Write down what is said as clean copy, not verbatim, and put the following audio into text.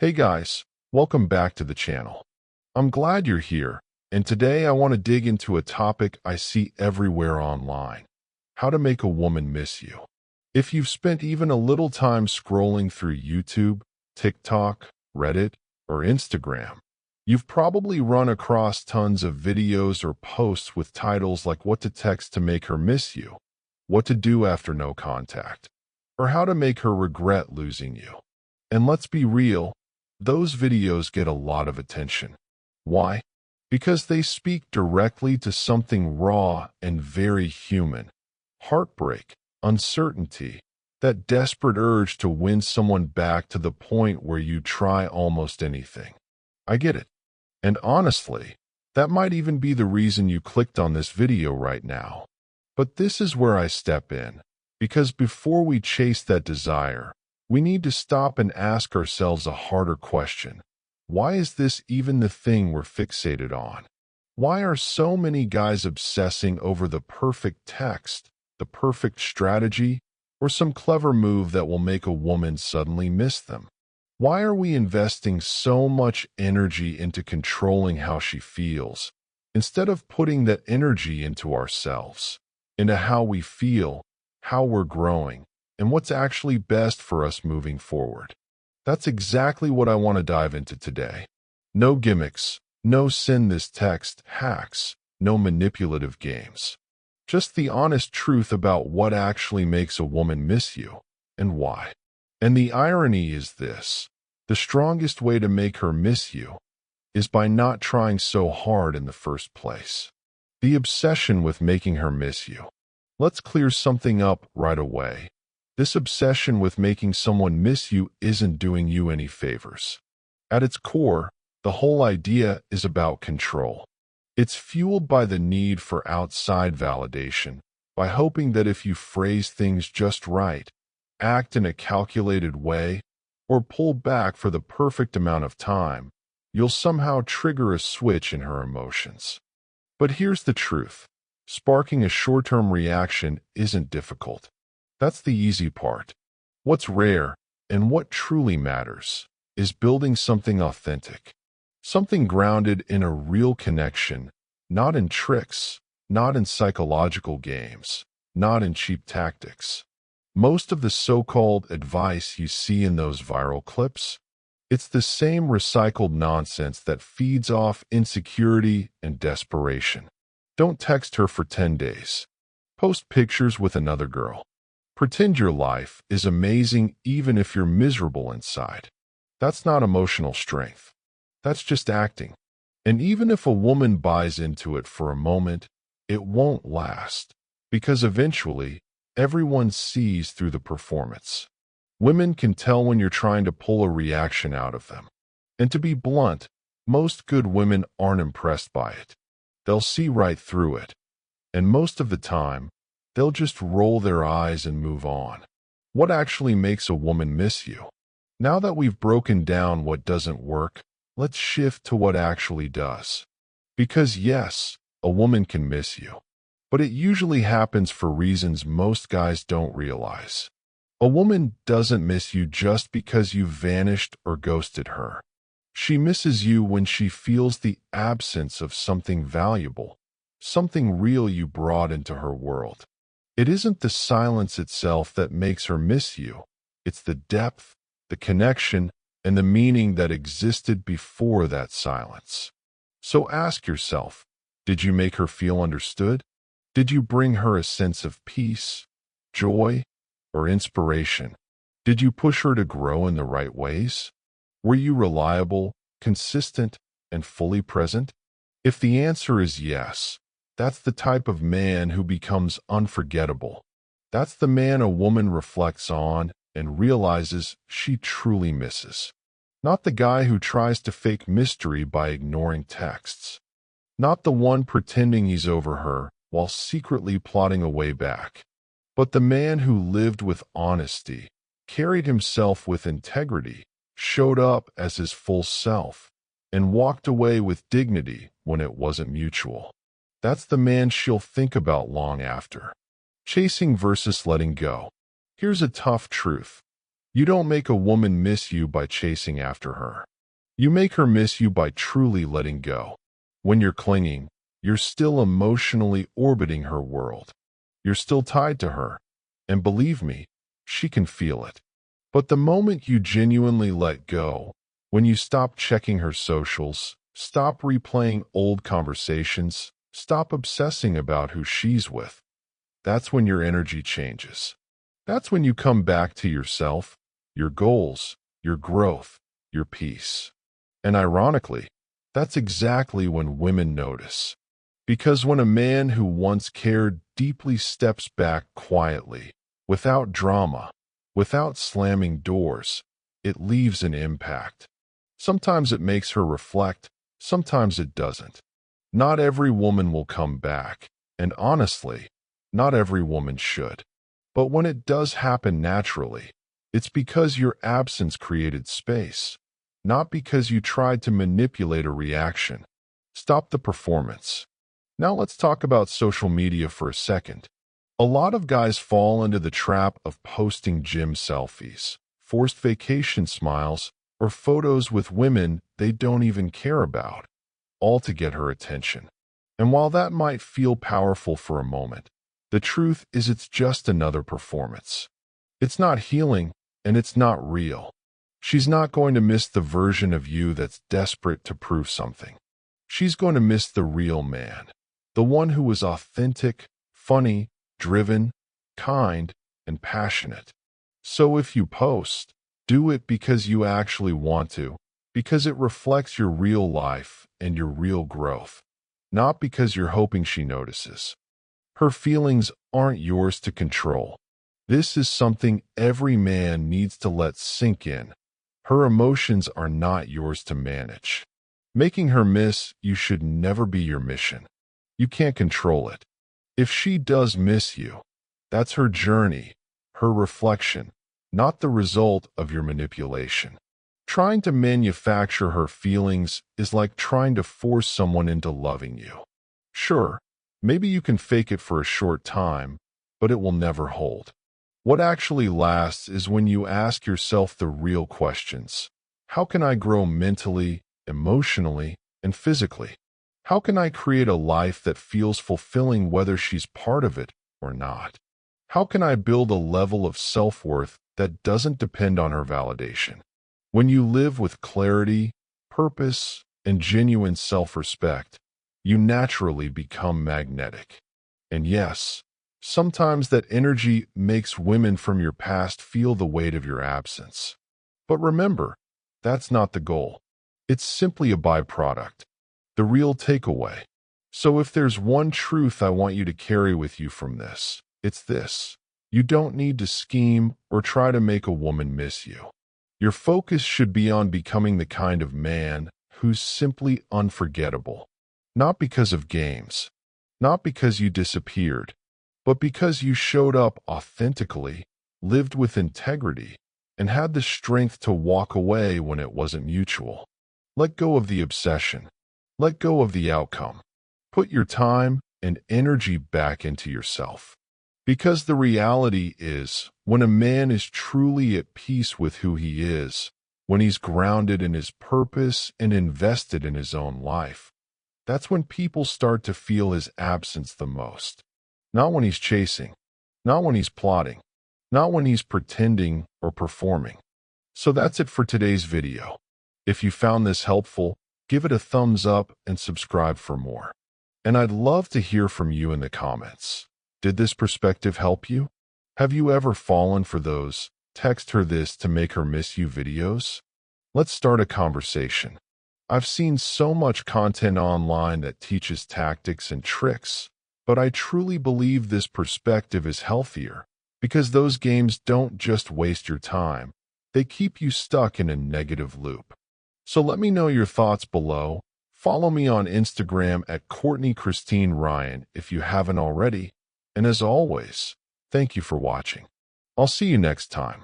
Hey guys, welcome back to the channel. I'm glad you're here, and today I want to dig into a topic I see everywhere online: how to make a woman miss you. If you've spent even a little time scrolling through YouTube, TikTok, Reddit, or Instagram, you've probably run across tons of videos or posts with titles like "What to Text to Make Her Miss You," "What to Do After No Contact," or "How to Make Her Regret Losing You." And let's be real, those videos get a lot of attention. Why? Because they speak directly to something raw and very human: heartbreak, uncertainty, that desperate urge to win someone back to the point where you try almost anything. I get it. And honestly, that might even be the reason you clicked on this video right now. But this is where I step in, because before we chase that desire, we need to stop and ask ourselves a harder question. Why is this even the thing we're fixated on? Why are so many guys obsessing over the perfect text, the perfect strategy, or some clever move that will make a woman suddenly miss them? Why are we investing so much energy into controlling how she feels, instead of putting that energy into ourselves, into how we feel, how we're growing, and what's actually best for us moving forward? That's exactly what I want to dive into today. No gimmicks, no send this text hacks, no manipulative games. Just the honest truth about what actually makes a woman miss you, and why. And the irony is this: the strongest way to make her miss you is by not trying so hard in the first place. The obsession with making her miss you. Let's clear something up right away. This obsession with making someone miss you isn't doing you any favors. At its core, the whole idea is about control. It's fueled by the need for outside validation, by hoping that if you phrase things just right, act in a calculated way, or pull back for the perfect amount of time, you'll somehow trigger a switch in her emotions. But here's the truth: sparking a short-term reaction isn't difficult. That's the easy part. What's rare, and what truly matters, is building something authentic. Something grounded in a real connection, not in tricks, not in psychological games, not in cheap tactics. Most of the so-called advice you see in those viral clips, it's the same recycled nonsense that feeds off insecurity and desperation. Don't text her for 10 days. Post pictures with another girl. Pretend your life is amazing even if you're miserable inside. That's not emotional strength. That's just acting. And even if a woman buys into it for a moment, it won't last, because eventually, everyone sees through the performance. Women can tell when you're trying to pull a reaction out of them. And to be blunt, most good women aren't impressed by it. They'll see right through it. And most of the time, they'll just roll their eyes and move on. What actually makes a woman miss you? Now that we've broken down what doesn't work, let's shift to what actually does. Because yes, a woman can miss you, but it usually happens for reasons most guys don't realize. A woman doesn't miss you just because you vanished or ghosted her. She misses you when she feels the absence of something valuable, something real you brought into her world. It isn't the silence itself that makes her miss you. It's the depth, the connection, and the meaning that existed before that silence. So ask yourself, did you make her feel understood? Did you bring her a sense of peace, joy, or inspiration? Did you push her to grow in the right ways? Were you reliable, consistent, and fully present? If the answer is yes, that's the type of man who becomes unforgettable. That's the man a woman reflects on and realizes she truly misses. Not the guy who tries to fake mystery by ignoring texts. Not the one pretending he's over her while secretly plotting a way back. But the man who lived with honesty, carried himself with integrity, showed up as his full self, and walked away with dignity when it wasn't mutual. That's the man she'll think about long after. Chasing versus letting go. Here's a tough truth. You don't make a woman miss you by chasing after her. You make her miss you by truly letting go. When you're clinging, you're still emotionally orbiting her world. You're still tied to her. And believe me, she can feel it. But the moment you genuinely let go, when you stop checking her socials, stop replaying old conversations, stop obsessing about who she's with, that's when your energy changes. That's when you come back to yourself, your goals, your growth, your peace. And ironically, that's exactly when women notice. Because when a man who once cared deeply steps back quietly, without drama, without slamming doors, it leaves an impact. Sometimes it makes her reflect, sometimes it doesn't. Not every woman will come back, and honestly, not every woman should. But when it does happen naturally, it's because your absence created space, not because you tried to manipulate a reaction. Stop the performance. Now let's talk about social media for a second. A lot of guys fall into the trap of posting gym selfies, forced vacation smiles, or photos with women they don't even care about, all to get her attention. And while that might feel powerful for a moment, the truth is it's just another performance. It's not healing, and it's not real. She's not going to miss the version of you that's desperate to prove something. She's going to miss the real man, the one who was authentic, funny, driven, kind, and passionate. So if you post, do it because you actually want to, because it reflects your real life and your real growth, not because you're hoping she notices. Her feelings aren't yours to control. This is something every man needs to let sink in. Her emotions are not yours to manage. Making her miss you should never be your mission. You can't control it. If she does miss you, that's her journey, her reflection, not the result of your manipulation. Trying to manufacture her feelings is like trying to force someone into loving you. Sure, maybe you can fake it for a short time, but it will never hold. What actually lasts is when you ask yourself the real questions. How can I grow mentally, emotionally, and physically? How can I create a life that feels fulfilling whether she's part of it or not? How can I build a level of self-worth that doesn't depend on her validation? When you live with clarity, purpose, and genuine self-respect, you naturally become magnetic. And yes, sometimes that energy makes women from your past feel the weight of your absence. But remember, that's not the goal. It's simply a byproduct, the real takeaway. So if there's one truth I want you to carry with you from this, it's this. You don't need to scheme or try to make a woman miss you. Your focus should be on becoming the kind of man who's simply unforgettable. Not because of games, not because you disappeared, but because you showed up authentically, lived with integrity, and had the strength to walk away when it wasn't mutual. Let go of the obsession. Let go of the outcome. Put your time and energy back into yourself. Because the reality is, when a man is truly at peace with who he is, when he's grounded in his purpose and invested in his own life, that's when people start to feel his absence the most. Not when he's chasing, not when he's plotting, not when he's pretending or performing. So that's it for today's video. If you found this helpful, give it a thumbs up and subscribe for more. And I'd love to hear from you in the comments. Did this perspective help you? Have you ever fallen for those "text her this to make her miss you" videos? Let's start a conversation. I've seen so much content online that teaches tactics and tricks, but I truly believe this perspective is healthier because those games don't just waste your time, they keep you stuck in a negative loop. So let me know your thoughts below. Follow me on Instagram at Courtney Christine Ryan if you haven't already. And as always, thank you for watching. I'll see you next time.